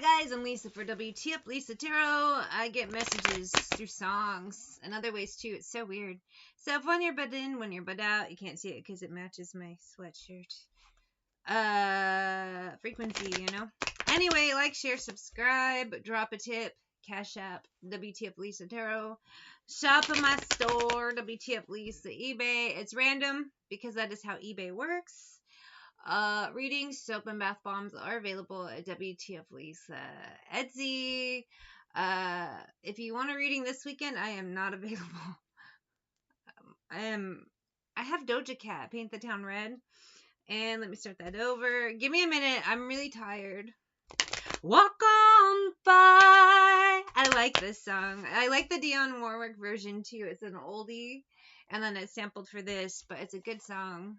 Hi guys, I'm Lisa for wtfLisa Tarot. I get messages through songs and other ways too. It's so weird. So if when you're butt in, when you're butt out, you can't see it because it matches my sweatshirt. Frequency, you know. Anyway, like, share, subscribe, drop a tip, Cash App, wtfLisa Tarot. Shop in my store, wtfLisa eBay. It's random because that is how eBay works. Readings, soap and bath bombs are available at wtfLisa Etsy. If you want a reading this weekend, I am not available. I have Doja Cat, Paint the Town Red. And let me start that over. Give me a minute. I'm really tired. Walk on by. I like this song. I like the Dionne Warwick version too. It's an oldie. And then it's sampled for this, but it's a good song.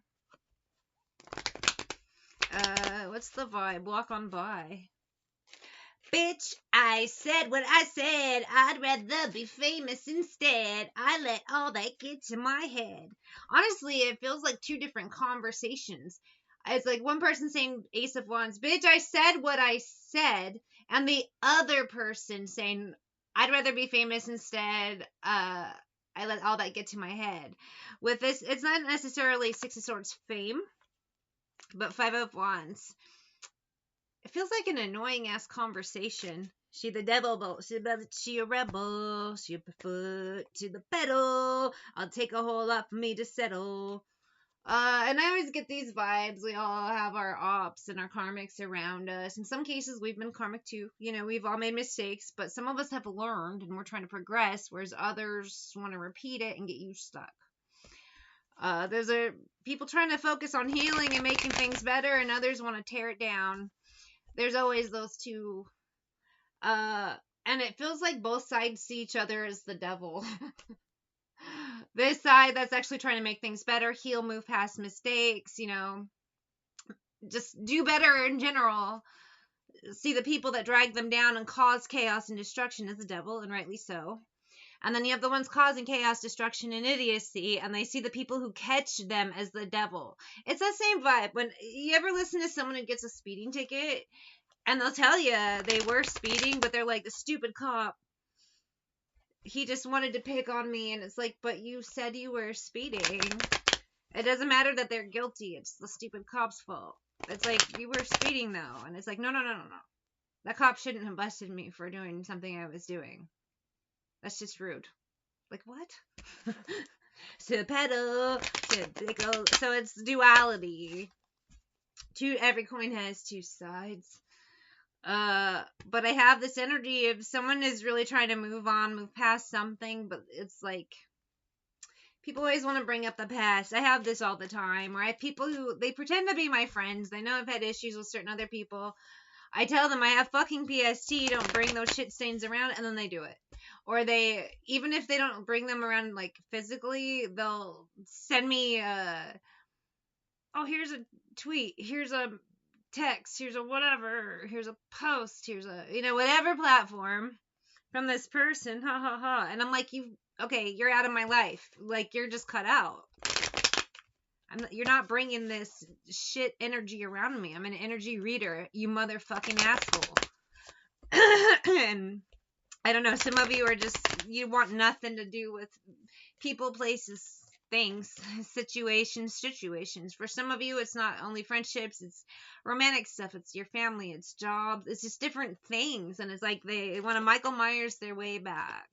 What's the vibe? Walk on by. Bitch, I said what I said. I'd rather be famous instead. I let all that get to my head. Honestly, it feels like two different conversations. It's like one person saying Ace of Wands, bitch, I said what I said. And the other person saying, I'd rather be famous instead. I let all that get to my head. With this, it's not necessarily Six of Swords fame, but Five of Wands. It feels like an annoying ass conversation. She the devil, but she a rebel. She a foot to the pedal. I'll take a whole lot for me to settle. And I always get these vibes. We all have our ops and our karmics around us. In some cases, we've been karmic too. You know, we've all made mistakes, but some of us have learned and we're trying to progress, whereas others want to repeat it and get you stuck. There's people trying to focus on healing and making things better, and others want to tear it down. There's always those two. And it feels like both sides see each other as the devil. This side that's actually trying to make things better, heal, move past mistakes, you know, just do better in general. See the people that drag them down and cause chaos and destruction as the devil, and rightly so. And then you have the ones causing chaos, destruction, and idiocy, and they see the people who catch them as the devil. It's that same vibe. When you ever listen to someone who gets a speeding ticket, and they'll tell you they were speeding, but they're like, the stupid cop, he just wanted to pick on me, and it's like, but you said you were speeding. It doesn't matter that they're guilty. It's the stupid cop's fault. It's like, you were speeding, though. And it's like, no. That cop shouldn't have busted me for doing something I was doing. That's just rude. Like, what? To pedal, to pickle. So it's duality. Every coin has two sides. But I have this energy if someone is really trying to move on, move past something, but it's like, people always want to bring up the past. I have this all the time, where I have people who, they pretend to be my friends. They know I've had issues with certain other people. I tell them I have fucking PST, don't bring those shit stains around, and then they do it. Or they, even if they don't bring them around, like, physically, they'll send me, oh, here's a tweet, here's a text, here's a whatever, here's a post, here's a, you know, whatever platform from this person, ha ha ha. And I'm like, okay, you're out of my life. Like, you're just cut out. You're not bringing this shit energy around me. I'm an energy reader, you motherfucking asshole. And I don't know, some of you are just, you want nothing to do with people, places, things, situations. For some of you, it's not only friendships, it's romantic stuff, it's your family, it's jobs, it's just different things. And it's like they want to Michael Myers their way back.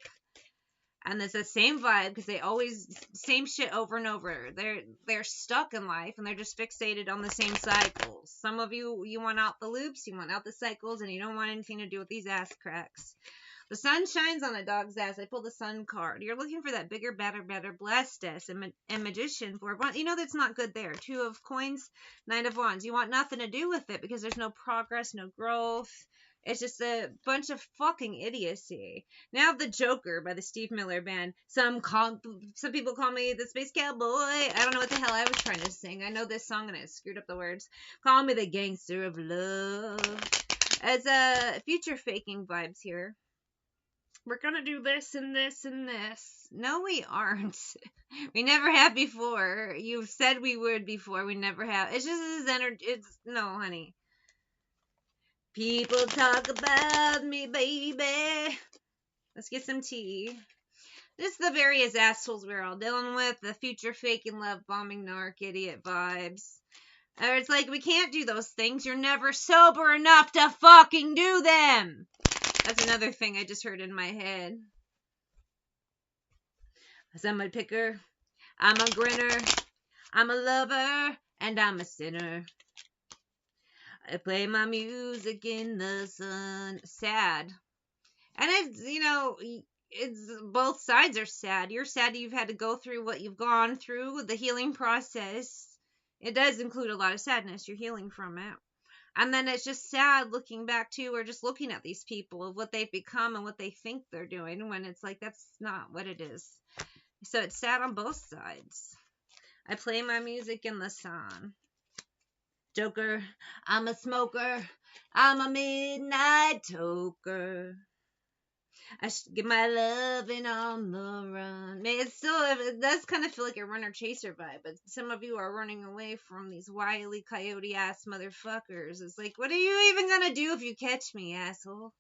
And it's the same vibe because they always, same shit over and over. They're stuck in life and they're just fixated on the same cycles. Some of you, you want out the loops, you want out the cycles, and you don't want anything to do with these ass cracks. The sun shines on a dog's ass. I pulled the sun card. You're looking for that bigger, better, blessedness and magician for one. You know that's not good there. Two of coins, Nine of Wands. You want nothing to do with it because there's no progress, no growth. It's just a bunch of fucking idiocy. Now the Joker by the Steve Miller Band. Some people call me the Space Cowboy. I don't know what the hell I was trying to sing. I know this song and I screwed up the words. Call me the gangster of love. It's a future faking vibes here. We're gonna do this and this and this. No, we aren't. We never have before. You've said we would before. We never have. It's just this energy. No, honey. People talk about me, baby. Let's get some tea. This is the various assholes we're all dealing with. The future faking love bombing narc idiot vibes. Or it's like, we can't do those things. You're never sober enough to fucking do them. That's another thing I just heard in my head. 'Cause I'm a picker. I'm a grinner. I'm a lover. And I'm a sinner. I play my music in the sun. Sad. And it's, it's both sides are sad. You're sad you've had to go through what you've gone through with the healing process. It does include a lot of sadness. You're healing from it. And then it's just sad looking back to, or just looking at these people of what they've become and what they think they're doing, when it's like, that's not what it is. So it's sad on both sides. I play my music in the sun. Joker, I'm a smoker. I'm a midnight toker. I should get my loving on the run. It does kind of feel like a runner chaser vibe, but some of you are running away from these wily coyote ass motherfuckers. It's like, what are you even gonna do if you catch me, asshole?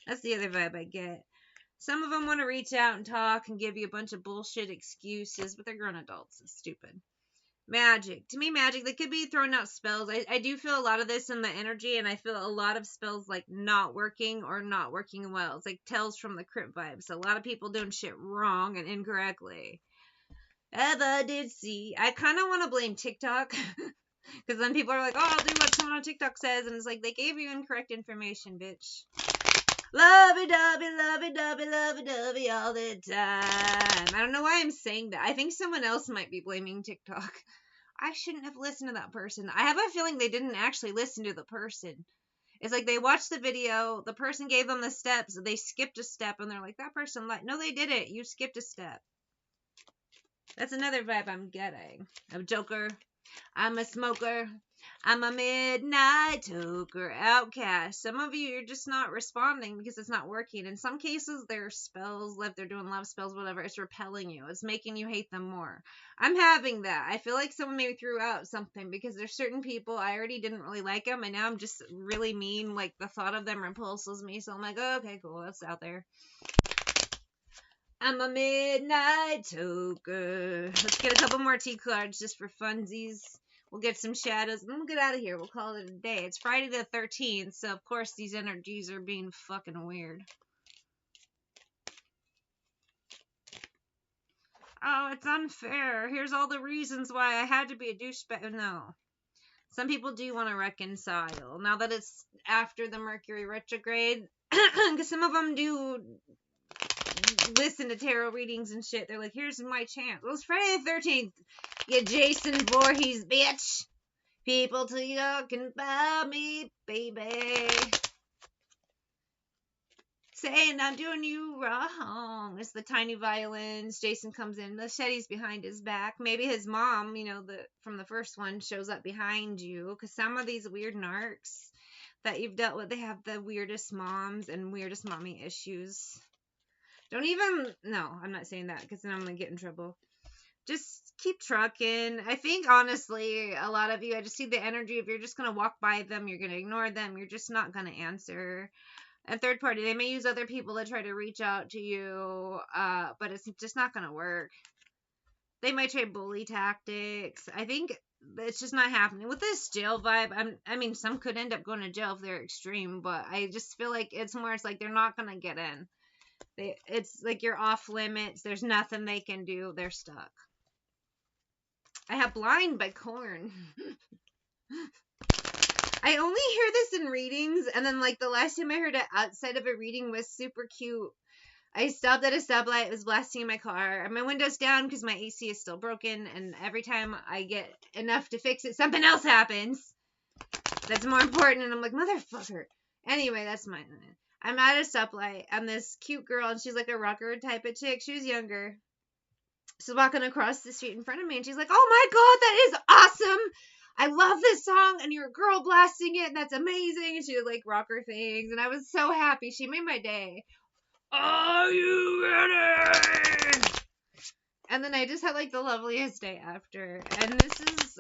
That's the other vibe I get. Some of them want to reach out and talk and give you a bunch of bullshit excuses, but they're grown adults. It's stupid. Magic. To me, magic, they could be throwing out spells. I do feel a lot of this in the energy, and I feel a lot of spells like not working or not working well. It's like Tales from the Crypt vibes. A lot of people doing shit wrong and incorrectly. Ever did see. I kind of want to blame TikTok. Because then people are like, oh, I'll do what someone on TikTok says. And it's like, they gave you incorrect information, bitch. Lovey-dovey, lovey-dovey, lovey-dovey all the time. I don't know why I'm saying that. I think someone else might be blaming TikTok. I shouldn't have listened to that person. I have a feeling they didn't actually listen to the person. It's like they watched the video, the person gave them the steps, they skipped a step, and they're like, that person lied. No, they didn't. You skipped a step. That's another vibe I'm getting. I'm a joker. I'm a smoker. I'm a midnight toker, outcast. Some of you, you're just not responding because it's not working. In some cases, their spells, if they're doing love spells, whatever, it's repelling you. It's making you hate them more. I'm having that. I feel like someone maybe threw out something because there's certain people, I already didn't really like them, and now I'm just really mean. Like, the thought of them repulses me, so I'm like, oh, okay, cool, that's out there. I'm a midnight toker. Let's get a couple more tea cards just for funsies. We'll get some shadows, and then we'll get out of here. We'll call it a day. It's Friday the 13th, so of course these energies are being fucking weird. Oh, it's unfair. Here's all the reasons why I had to be a douchebag. No. Some people do want to reconcile. Now that it's after the Mercury retrograde, because some of them do listen to tarot readings and shit. They're like, here's my chance. Well, it's Friday the 13th. You Jason Voorhees, bitch. People talking about me, baby. Saying I'm doing you wrong. It's the tiny violins. Jason comes in. The machete's behind his back. Maybe his mom, from the first one, shows up behind you. Because some of these weird narcs that you've dealt with, they have the weirdest moms and weirdest mommy issues. No, I'm not saying that because then I'm going to get in trouble. Just keep trucking. I think, honestly, a lot of you, I just see the energy. If you're just going to walk by them, you're going to ignore them, you're just not going to answer. And third party, they may use other people to try to reach out to you, but it's just not going to work. They might try bully tactics. I think it's just not happening. With this jail vibe, some could end up going to jail if they're extreme, but I just feel like it's like they're not going to get in. It's like you're off limits. There's nothing they can do. They're stuck. I have Blind by Korn. I only hear this in readings, and then the last time I heard it outside of a reading was super cute. I stopped at a stoplight. It was blasting in my car. My window's down because my AC is still broken, and every time I get enough to fix it, something else happens. That's more important, and I'm like, motherfucker. Anyway, that's mine. I'm at a stoplight, and this cute girl, and she's like a rocker type of chick. She was younger. She's walking across the street in front of me, and she's like, oh my god, that is awesome! I love this song, and you're a girl blasting it, and that's amazing. And she did rocker things, and I was so happy. She made my day. Are you ready? And then I just had the loveliest day after. And this is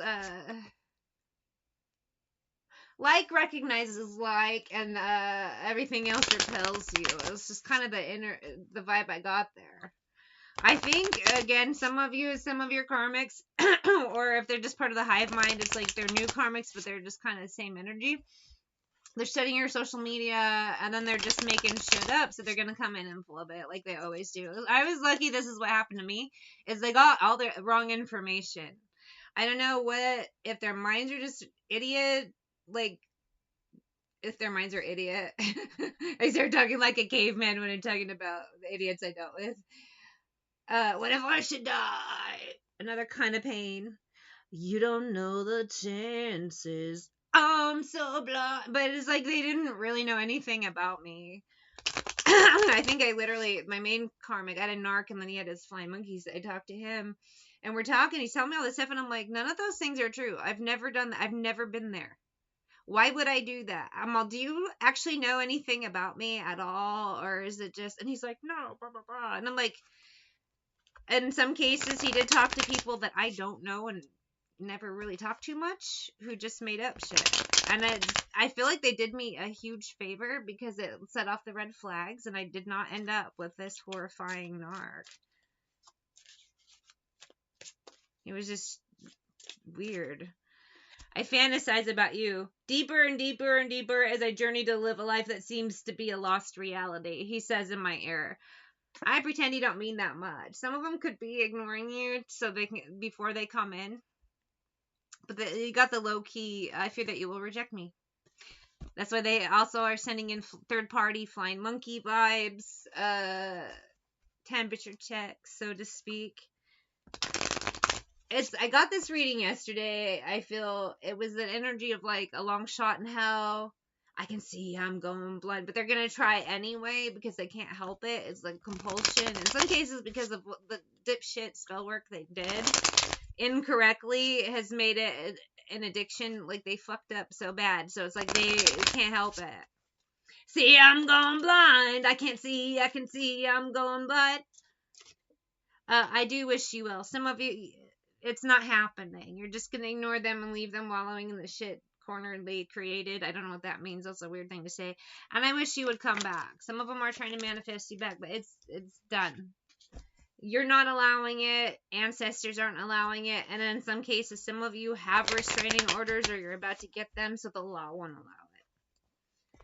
Like recognizes like, and everything else repels you. It was just kind of the vibe I got there. I think again, some of your karmics, or if they're just part of the hive mind, it's like they're new karmics, but they're just kind of the same energy. They're studying your social media, and then they're just making shit up, so they're gonna come in and flub it like they always do. I was lucky. This is what happened to me: is they got all the wrong information. I don't know if their minds are just idiot, like if their minds are idiot. I start talking like a caveman when I'm talking about the idiots I dealt with. What if I should die? Another kind of pain. You don't know the chances. I'm so blind. But it's like they didn't really know anything about me. I think I literally, my main karmic, I had a narc, and then he had his flying monkeys. I talked to him, and we're talking. He's telling me all this stuff, and I'm like, none of those things are true. I've never done that. I've never been there. Why would I do that? I'm all, do you actually know anything about me at all? Or is it just, and he's like, no, blah, blah, blah. And I'm like, in some cases, he did talk to people that I don't know and never really talked too much, who just made up shit. And I feel like they did me a huge favor because it set off the red flags, and I did not end up with this horrifying narc. It was just weird. I fantasize about you deeper and deeper and deeper as I journey to live a life that seems to be a lost reality, he says in my ear. I pretend you don't mean that much. Some of them could be ignoring you so they can, before they come in. But you got the low key, I fear that you will reject me. That's why they also are sending in third party flying monkey vibes, temperature checks, so to speak. I got this reading yesterday. I feel it was an energy of like a long shot in hell. I can see I'm going blind, but they're gonna try anyway because they can't help it. It's like compulsion. In some cases, because of the dipshit spell work they did incorrectly, has made it an addiction. Like they fucked up so bad, so it's like they can't help it. See, I'm going blind. I can't see. I can see. I'm going blind. I do wish you well. Some of you, it's not happening. You're just gonna ignore them and leave them wallowing in the shit corner they created. I don't know what that means. That's a weird thing to say. And I wish you would come back. Some of them are trying to manifest you back, but it's done. You're not allowing it. Ancestors aren't allowing it. And in some cases, some of you have restraining orders, or you're about to get them, so the law won't allow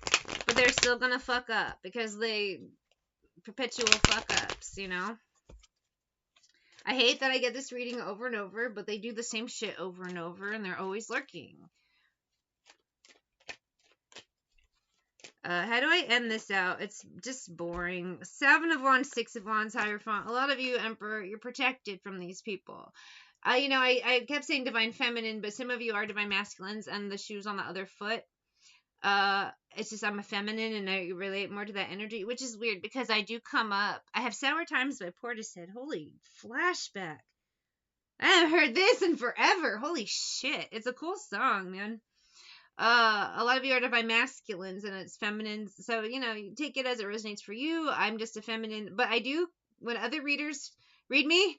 it. But they're still gonna fuck up because they perpetual fuck ups, you know. I hate that I get this reading over and over, but they do the same shit over and over, and they're always lurking. How do I end this out? It's just boring. 7 of Wands, 6 of Wands, Hierophant. A lot of you, Emperor, you're protected from these people. I kept saying Divine Feminine, but some of you are Divine Masculines, and the shoe's on the other foot. It's just I'm a feminine, and I relate more to that energy, which is weird because I do come up. I have Sour Times by Portishead. Holy flashback. I haven't heard this in forever. Holy shit. It's a cool song, man. A lot of you are Divine Masculines, and it's feminines. So, you take it as it resonates for you. I'm just a feminine. But I do, when other readers read me,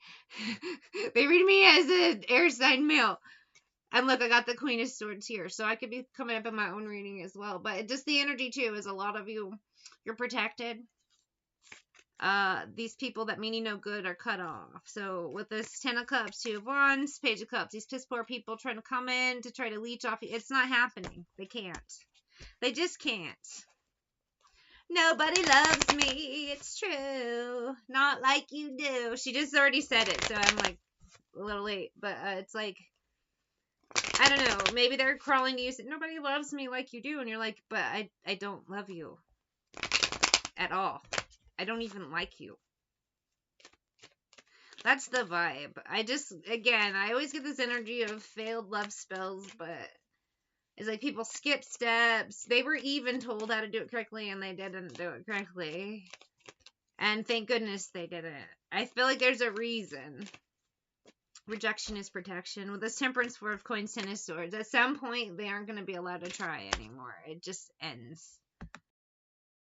they read me as an air sign male. And look, I got the Queen of Swords here, so I could be coming up in my own reading as well. But just the energy, too, is a lot of you, you're protected. These people that mean you no good are cut off. So with this 10 of Cups, 2 of Wands, Page of Cups, these piss poor people trying to come in to try to leech off you. It's not happening. They can't. They just can't. Nobody loves me. It's true. Not like you do. She just already said it, so I'm like a little late. But it's like, I don't know. Maybe they're crawling to you. Saying, nobody loves me like you do. And you're like, but I don't love you at all. I don't even like you. That's the vibe. I always get this energy of failed love spells, but it's like people skip steps. They were even told how to do it correctly, and they didn't do it correctly. And thank goodness they didn't. I feel like there's a reason. Rejection is protection. With this Temperance, 4 of Coins, 10 of Swords. At some point, they aren't going to be allowed to try anymore. It just ends.